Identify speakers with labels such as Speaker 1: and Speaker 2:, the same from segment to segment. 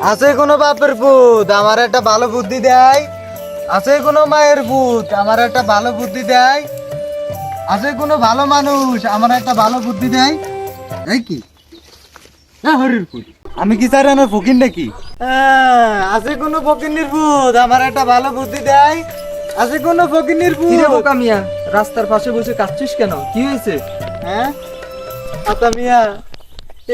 Speaker 1: আছে কোনো বাপের ভূত আমার একটা ভালো বুদ্ধি দেয়? আছে কোনো মায়ের ভূত আমার একটা ভালো বুদ্ধি দেয়? আছে কোনো ভালো মানুষ আমার একটা ভালো বুদ্ধি দেয়? এই কি না হরির ভূত, আমি কি স্যার আমার ফকির নাকি? আছে কোনো ফকিন্নির ভূত আমার একটা ভালো বুদ্ধি দেয়? আছে কোনো ফকিন্নির ভূত?
Speaker 2: কিরে বোকা মিয়া, রাস্তার পাশে বসে কাঁদছিস কেন? কি হয়েছে?
Speaker 1: হ্যাঁ আতা মিয়া,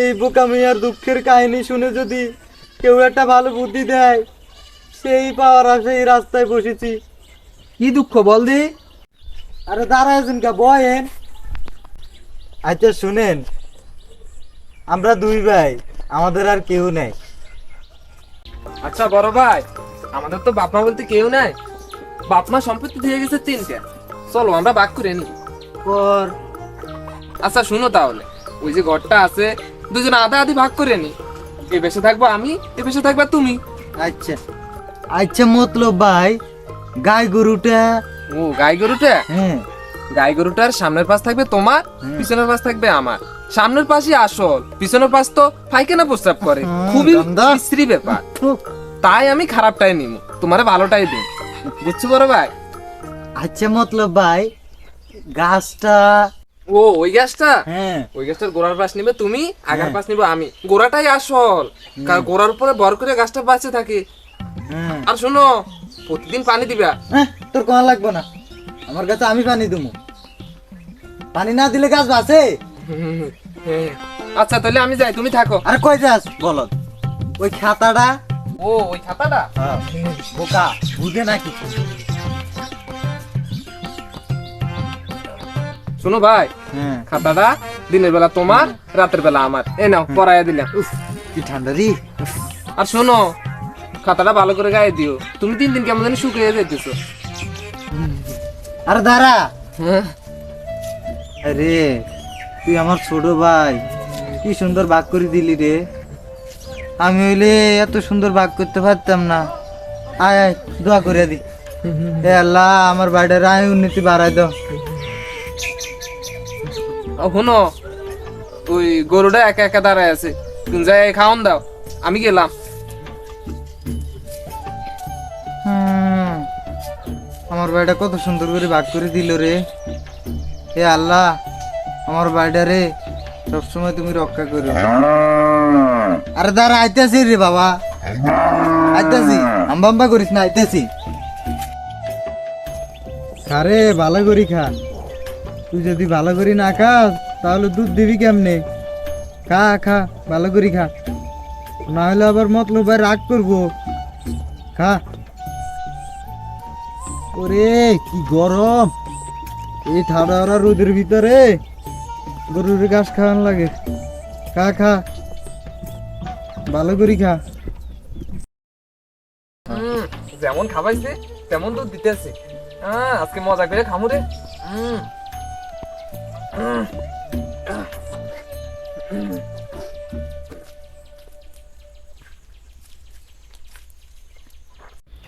Speaker 1: এই বোকা মিয়ার দুঃখের কাহিনী শুনে যদি কেউ একটা ভালো বুদ্ধি দেয় সেই পাওয়ার আশায় এই রাস্তায় বসেছি।
Speaker 2: কি দুঃখ বল দি?
Speaker 1: আরে দাঁড়াইছেন কা বয়েন। আচ্ছা শুনেন, আমরা দুই ভাই, আমাদের আর কেউ নেই।
Speaker 3: আচ্ছা বড় ভাই, আমাদের তো বাপ মা বলতে কেউ নাই। বাপ মা সম্পত্তি দিয়ে গেছে 3টা। চলো আমরা ভাগ করে নি।
Speaker 1: পর
Speaker 3: আচ্ছা শুনো তাহলে, ওই যে ঘরটা আছে দুজন আধা আধি ভাগ করে নি। এ বেশে থাকবো আমি, এ বেশে থাকবা তুমি।
Speaker 1: আচ্ছা আচ্ছা মতলব ভাই গাই গরুটা।
Speaker 3: ও গাই গরুটা?
Speaker 1: হ্যাঁ
Speaker 3: গাই গরুটার সামনের পাশ থাকবে তোমার, পিছনের পাশ থাকবে আমার। সামনের পাশই আসল, পিছনের পাশ তো পায়খানা প্রস্রাব করে। খুবই
Speaker 1: গন্ধা।
Speaker 3: বিশ্রী ব্যাপার। তাই আমি খারাপটাই নিব, তোমারে ভালোটাই দিই। বুঝছো বড় ভাই?
Speaker 1: আচ্ছা মতলব ভাই গাছটা।
Speaker 3: ও ওই গাছটা?
Speaker 1: হ্যাঁ
Speaker 3: ওই গাছটার গোড়ার পাশ নিবে তুমি, আগার পাশ নিবে আমি। গোড়াটাই আসল, কারণ গোড়ার উপরে ভর করে গাছটা বাঁচে থাকে।
Speaker 1: হ্যাঁ
Speaker 3: আর শোনো, প্রতিদিন পানি দিবা।
Speaker 1: তোর কোয়া লাগবে না, আমার কাছে আমি পানি দেবো। পানি না দিলে গাছ বাঁচে?
Speaker 3: হ্যাঁ। আচ্ছা তাহলে আমি যাই, তুমি থাকো।
Speaker 1: আরে কই যাস বলত? ওই খাতাটা।
Speaker 3: ও ওই খাতাটা?
Speaker 1: বোকা বুঝে না কিছু।
Speaker 3: শোনো ভাই,
Speaker 1: হ্যাঁ
Speaker 3: খাতাটা দিনের বেলা তোমার, রাতের বেলা আমার। এই নাও পড়াইয়া দিলাম।
Speaker 1: উফ কি ঠান্ডা রে।
Speaker 3: আর শোনো, খাতাটা ভালো করে গায়ে দিও। তুমি 3 দিন কেমন জানি শুকিয়ে যাইতেছো।
Speaker 1: আরে দাঁড়া।
Speaker 3: হ্যাঁ
Speaker 1: আরে তুই আমার ছোট ভাই, কি সুন্দর ভাগ করে দিলি রে। আমি হইলে এত সুন্দর ভাগ করতে পারতাম না। আয় আয় দোয়া করে দি। এ আল্লাহ আমার বাড়ির আয় উন্নতি বাড়াই দাও।
Speaker 3: শোনো, ওই গরুটা একা একা দাঁড়ায় আছে, তুমি যাই খাওন দাও, আমি গেলাম।
Speaker 1: আমার বাড়িটা কত সুন্দর করে ভাগ করে দিল রে। এ আল্লাহ আমার বাড়িটা রে সবসময় তুমি রক্ষা করো। আরে দাঁড়া আইতেছি রে বাবা, আইতেছি। আম্বাম্বা করিস না, আইতেছি। আরে ভালো করি খা। তুই যদি ভালো করি না খাস তাহলে দুধ দিবি কেমনে? খা খা ভালো করি খা, না হলে আবার মতলব ভাই রাগ করবো। খা। ওরে কি গরম, এই ঠান্ডা রোদের ভিতরে গরুর ঘাস খাওয়ান লাগে। খা খা ভালো করি খা।
Speaker 3: যেমন খাবাইছে তেমন দুধ দিতেছে। আজকে মজা করে খামু রে।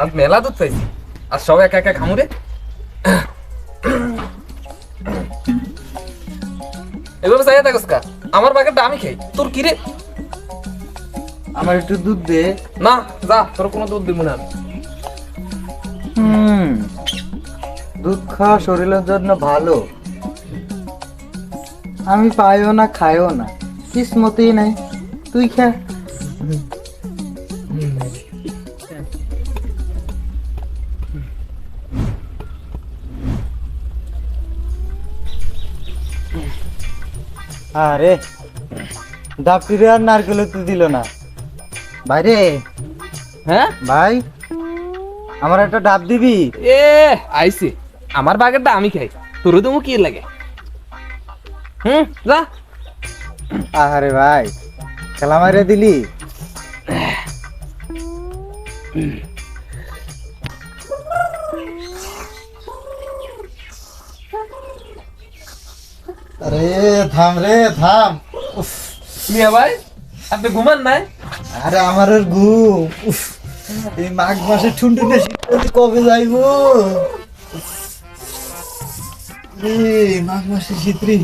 Speaker 3: আজ মেলা দুধ পাইছি, আর সব একা একা খামু রে। এভাবে চাইয়া থাকস কা? আমার বাকেটটা আমি খাই, তোর কি রে?
Speaker 1: আমার একটু দুধ দে।
Speaker 3: না যা, তোর কোনো দুধ দিব না আমি।
Speaker 1: দুধ খাওয়া শরীরের জন্য ভালো। আমি পাইও না খাইও না, কিসমতেই নাই। তুই খা। আরে ডাবটিরে আর নারকেল তো দিল না ভাইরে।
Speaker 3: হ্যাঁ
Speaker 1: ভাই আমার একটা ডাব দিবি?
Speaker 3: এ আইসি, আমার বাকেটটা আমি খাই, তোর তুমি কি লাগে? যা।
Speaker 1: আরে ভাই খেলা মারিয়ে দিলি। আরে থাম রে থাম। উফ,
Speaker 3: মিয়া ভাই, আপনি ঘুমান নাই?
Speaker 1: আরে আমার আর ঘুম। উফ, এই মাঘ মাসে ঠুনটুনে শীত কবে যাইবো? মাঘ মাসে শীত রে।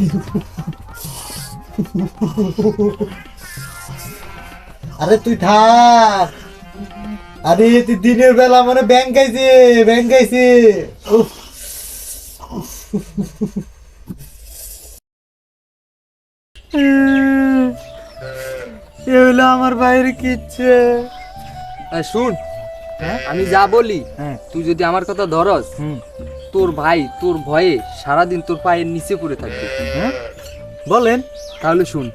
Speaker 1: আরে তুই থাক। আরে তুই দিনের বেলা মানে ব্যাংক আইছে উফ। এ হলো আমার বাইরে কিচ্ছে।
Speaker 2: শুন, আমি যা বলি
Speaker 1: হ্যাঁ।
Speaker 2: তুই যদি আমার কথা ধরস, তোর ভাই তোর ভয়ে সারাদিন তোর পায়ের নিচে পড়ে থাকবে।
Speaker 1: হ্যাঁ বলেন।
Speaker 2: তাহলে শুন,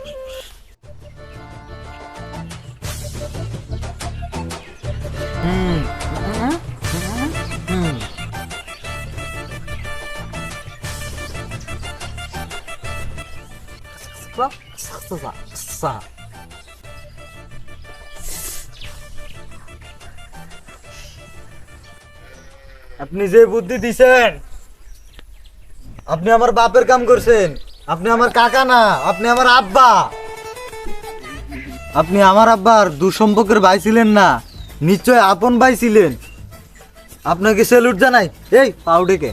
Speaker 1: আপনি যে বুদ্ধি দিছেন, আপনি আমার বাপের কাম করছেন। আপনি আমার কাকা না, আপনি আমার আব্বা। আপনি আমার আব্বার দুঃসম্পর্কের ভাই ছিলেন না, নিশ্চয় আপন ভাই ছিলেন। আপনাকে স্যালুট জানাই। এই পাউডেকে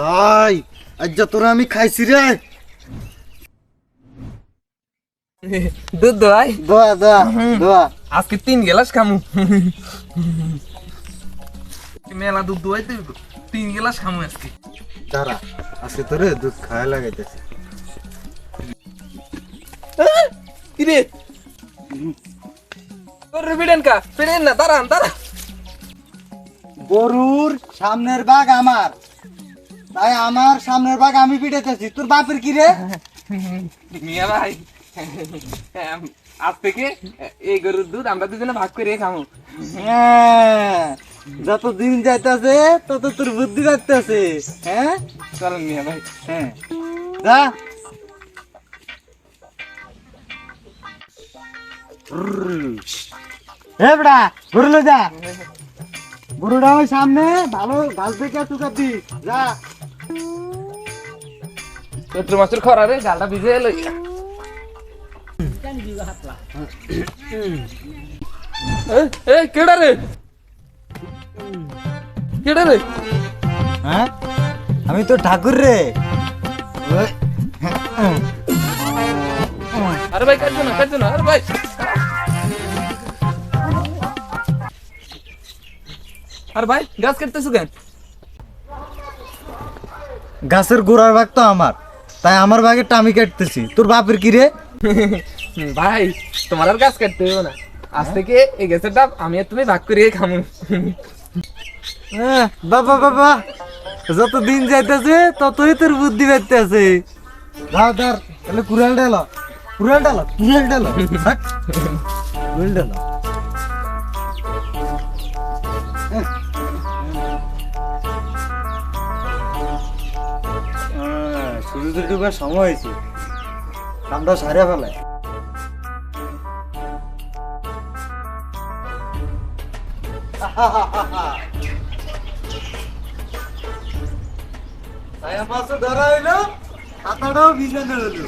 Speaker 1: ভাই, আজ যা তোরা আমি খাইছি রে।
Speaker 3: দুধ দোয়াই
Speaker 1: দোয়া দোয়া দোয়া।
Speaker 3: আজকে 3 গ্লাস খামু। মেলা দুধ দোয়াই তুই 3 গ্লাস খামু আজকে।
Speaker 1: দাঁড়া, আজকে তোরে দুধ খাওয়া লাগাইতেছি।
Speaker 3: কিরে তোর বিডেন কা ফিরেন না, দাঁড়ান দাঁড়া।
Speaker 1: গরুর সামনের ভাগ আমার, তাই আমার সামনের ভাগ আমি পিটাইতেছি। তোর বাপের কি রে?
Speaker 3: মিয়া ভাই, আজ থেকে এই গরুর দুধ আমরা দুজনে ভাগ করে খামু।
Speaker 1: হ্যাঁ, যত দিন যাইতেছে তত তোর বুদ্ধি বাড়তেছে। হ্যাঁ
Speaker 3: চলেন মিয়া ভাই।
Speaker 1: হ্যাঁ, যা। হে বড়া, গরু লই যা। গরুটা ওই সামনে ভালো ঘাস দেখে চুকাবি। যা।
Speaker 3: চৈত্র মাসের খরা রে, গালটা ভিজে এলো। কেডা রে, কেডা রে?
Speaker 1: হ্যাঁ, আমি তো ঠাকুর রে। ওই,
Speaker 3: আরে ভাই কাটছো না, আরে ভাই। আরে ভাই গাছ কাটতেছো কেন?
Speaker 1: গাছের গোড়ার ভাগ তো আমার, তাই আমার ভাগেরটা আমি কাটতেছি। তোর বাপের কি রে?
Speaker 3: ভাই তোমার আর গাছ কাটতে হবে না, আজ থেকে এই গাছের ডাব আমি আর তুমি ভাগ করে খামু।
Speaker 1: বাবা বাবা, যত দিন যাইতেছে ততই তোর বুদ্ধি বাড়তেছে। দাও দার, তাহলে কুড়াল ডালো, কুড়াল ডালো, কুড়াল ডালো, কুড়াল ডালো। সূর্য ডুবার সময় হয়েছে, আমরা সারিয়া ফেলাই। মাছ ধরা হইলো, হাতাটাও ভিজানো হলো।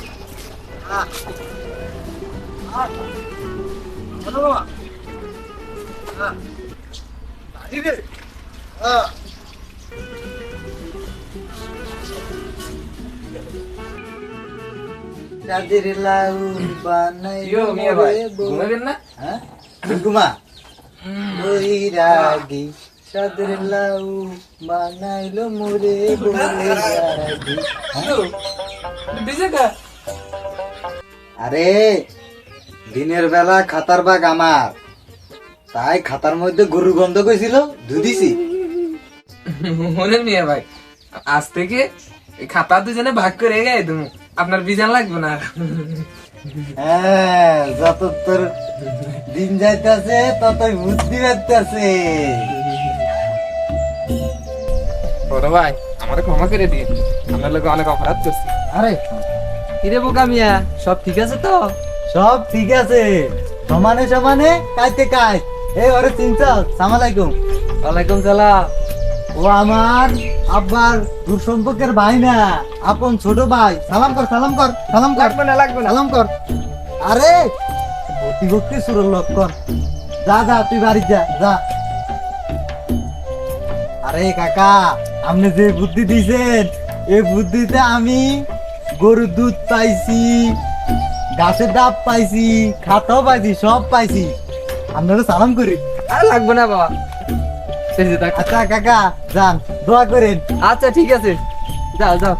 Speaker 1: চাঁদের লাউ বানাইলো
Speaker 3: মিয়া ভাই
Speaker 1: মোরে বউ।
Speaker 3: ঘুমাবেন না?
Speaker 1: হ্যাঁ, ঘুমা। বৈরাগী চাঁদের লাউ বানাইলো মোরে বৈরাগী।
Speaker 3: ভিজে কা?
Speaker 1: আরে দিনের বেলা খাতার বাগ আমার, তাই খাতার মধ্যে গরু গন্ধ কইছিল, ধুদিছি।
Speaker 3: মনে মিয়া ভাই, আজ থেকে এই খাতা দুজনে ভাগ করে গাই তুমি, আপনার বিজান লাগবে না।
Speaker 1: হ্যাঁ, যত তোর দিন যাইতেছে ততই বুদ্ধি বাড়তেছে।
Speaker 3: বড় ভাই আমারে ক্ষমা করে দিন, আপনার লোক অনেক অপরাধ করছি।
Speaker 1: আরে
Speaker 2: কিরে বোকা মিয়া, সব ঠিক আছে তো?
Speaker 1: সব ঠিক আছে, সমানে সমানে কাইতে কাজ। এই ওরে চিনছ? সালাম আলাইকুম।
Speaker 2: ওয়ালাইকুম সালাম।
Speaker 1: ও আমার আব্বার দূর সম্পর্কের ভাই না, আপন ছোট ভাই। সালাম কর, সালাম কর, সালাম কর।
Speaker 3: লাগবে না।
Speaker 1: সালাম কর। আরে ভক্তি ভক্তি সুরের লক্ষণ। যা যা, তুই বাড়ি যা যা। আরে কাকা, আপনি যে বুদ্ধি দিয়েছেন, এই বুদ্ধিতে আমি গরুর দুধ পাইছি, গাছের ডাব পাইছি, খাতাও পাইছি, সব পাইছি। আপনারা সালাম করি।
Speaker 2: আর লাগবে না বাবা, এই যে দেখ।
Speaker 1: আচ্ছা কাকা যান, দোয়া করেন।
Speaker 2: আচ্ছা ঠিক আছে, যাও যাও।